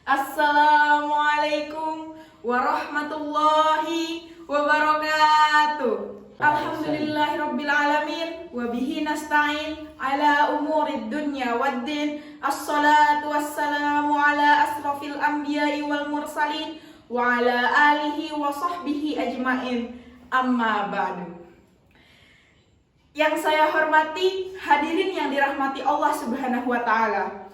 Assalamualaikum warahmatullahi wabarakatuh. Alhamdulillahirabbil alamin wa bihi nasta'in ala umurid dunya waddin. Assalatu wassalamu ala asrafil anbiya'i wal mursalin wa ala alihi wa sahbihi ajmain. Amma ba'du. Yang saya hormati hadirin yang dirahmati Allah Subhanahu wa taala.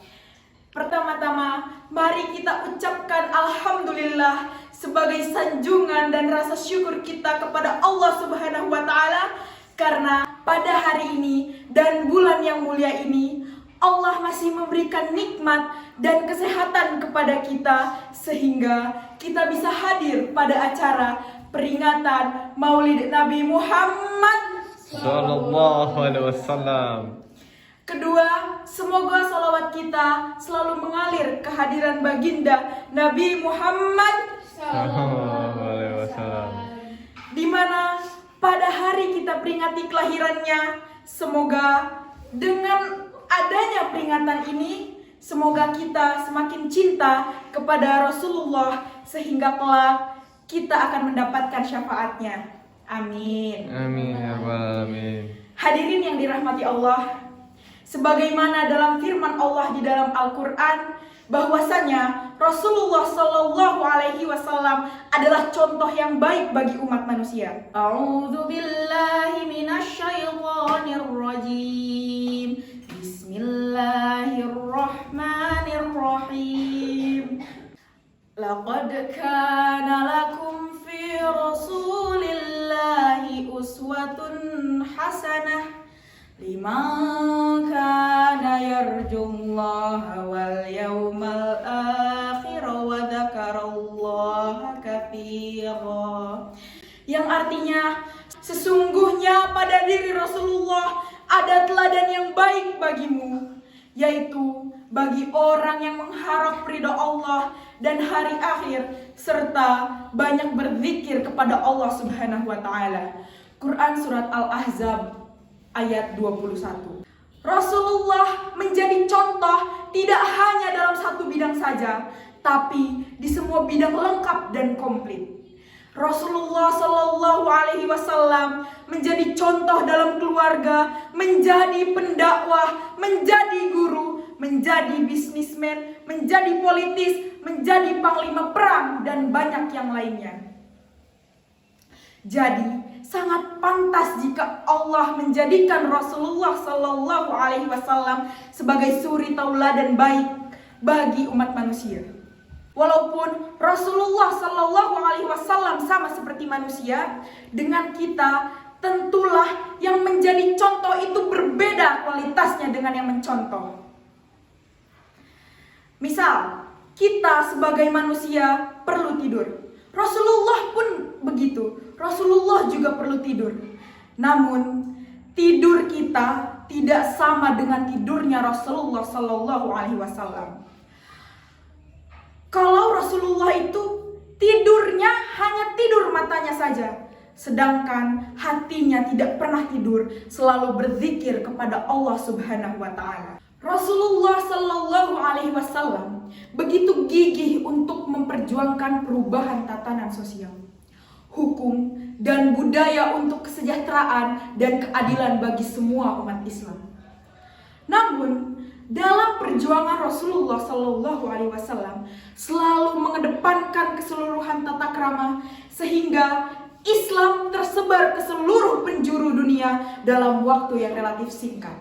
Pertama-tama, mari kita ucapkan alhamdulillah sebagai sanjungan dan rasa syukur kita kepada Allah Subhanahu wa taala karena pada hari ini dan bulan yang mulia ini Allah masih memberikan nikmat dan kesehatan kepada kita sehingga kita bisa hadir pada acara peringatan Maulid Nabi Muhammad Sallallahu Alaihi Wasallam. Kedua, semoga salawat kita selalu mengalir kehadiran baginda Nabi Muhammad Sallallahu Alaihi Wasallam, di mana pada hari kita peringati kelahirannya. Semoga dengan adanya peringatan ini, semoga kita semakin cinta kepada Rasulullah sehingga kelak kita akan mendapatkan syafaatnya. Amin. Amin ya rabbal alamin. Hadirin yang dirahmati Allah, sebagaimana dalam firman Allah di dalam Al-Quran, bahwasanya Rasulullah Sallallahu Alaihi Wasallam adalah contoh yang baik bagi umat manusia. A'udzu billahi minasyaitonir rajim. Bismillahirrahmanirrahim. Laqad kana lakum fi Rasulillahi uswatun hasanah liman kana yarjullaha wal yawmal akhir wa dzakarallaha katsira. Yang artinya, sesungguhnya pada diri Rasulullah ada teladan yang baik bagimu, yaitu bagi orang yang mengharap ridha Allah dan hari akhir serta banyak berzikir kepada Allah Subhanahu wa taala. Quran surat Al-Ahzab ayat 21. Rasulullah menjadi contoh tidak hanya dalam satu bidang saja, tapi di semua bidang lengkap dan komplit. Rasulullah Shallallahu Alaihi Wasallam menjadi contoh dalam keluarga, menjadi pendakwah, menjadi guru, menjadi bisnismen, menjadi politis, menjadi panglima perang, dan banyak yang lainnya. Jadi, sangat pantas jika Allah menjadikan Rasulullah Sallallahu Alaihi Wasallam sebagai suri tauladan baik bagi umat manusia. Walaupun Rasulullah Sallallahu Alaihi Wasallam sama seperti manusia, dengan kita tentulah yang menjadi contoh itu berbeda kualitasnya dengan yang mencontoh. Misal, kita sebagai manusia perlu tidur. Rasulullah pun begitu. Rasulullah juga perlu tidur. Namun tidur kita tidak sama dengan tidurnya Rasulullah Sallallahu Alaihi Wasallam. Kalau Rasulullah itu tidurnya hanya tidur matanya saja, sedangkan hatinya tidak pernah tidur, selalu berzikir kepada Allah Subhanahu wa taala. Rasulullah Sallallahu Alaihi Wasallam begitu gigih untuk memperjuangkan perubahan tatanan sosial, hukum, dan budaya untuk kesejahteraan dan keadilan bagi semua umat Islam. Namun, dalam perjuangan Rasulullah Sallallahu Alaihi Wasallam selalu mengedepankan keseluruhan tata krama sehingga Islam tersebar ke seluruh penjuru dunia dalam waktu yang relatif singkat.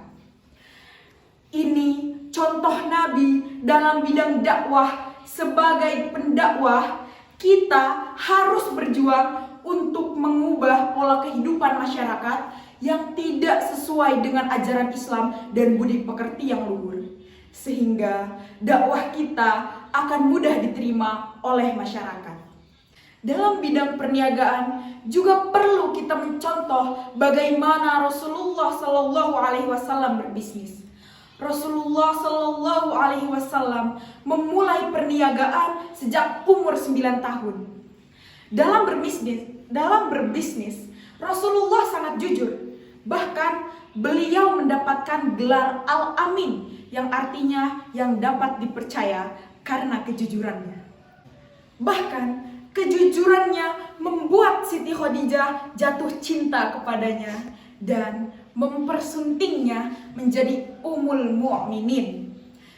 Ini contoh Nabi dalam bidang dakwah. Sebagai pendakwah, kita harus berjuang untuk mengubah pola kehidupan masyarakat yang tidak sesuai dengan ajaran Islam dan budi pekerti yang luhur, sehingga dakwah kita akan mudah diterima oleh masyarakat. Dalam bidang perniagaan juga perlu kita mencontoh bagaimana Rasulullah Sallallahu Alaihi Wasallam berbisnis. Rasulullah Sallallahu Alaihi Wasallam memulai perniagaan sejak umur 9 tahun. Dalam berbisnis, Rasulullah sangat jujur. Bahkan beliau mendapatkan gelar Al-Amin yang artinya yang dapat dipercaya karena kejujurannya. Bahkan kejujurannya membuat Siti Khadijah jatuh cinta kepadanya dan mempersuntingnya menjadi Ummul Mukminin.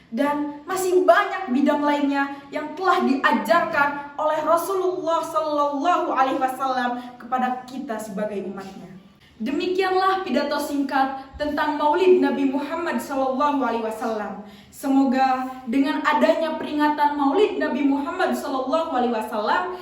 Dan masih banyak bidang lainnya yang telah diajarkan oleh Rasulullah Sallallahu Alaihi Wasallam kepada kita sebagai umatnya. Demikianlah pidato singkat tentang Maulid Nabi Muhammad Sallallahu Alaihi Wasallam. Semoga dengan adanya peringatan Maulid Nabi Muhammad Sallallahu Alaihi Wasallam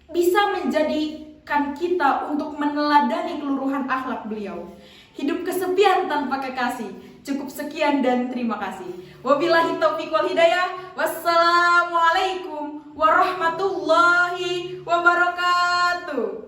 bisa menjadikan kita untuk meneladani keluruhan akhlak beliau. Hidup kesepian tanpa kekasih. Cukup sekian dan terima kasih. Wabillahi taufiq wal hidayah. Wassalamualaikum warahmatullahi wabarakatuh.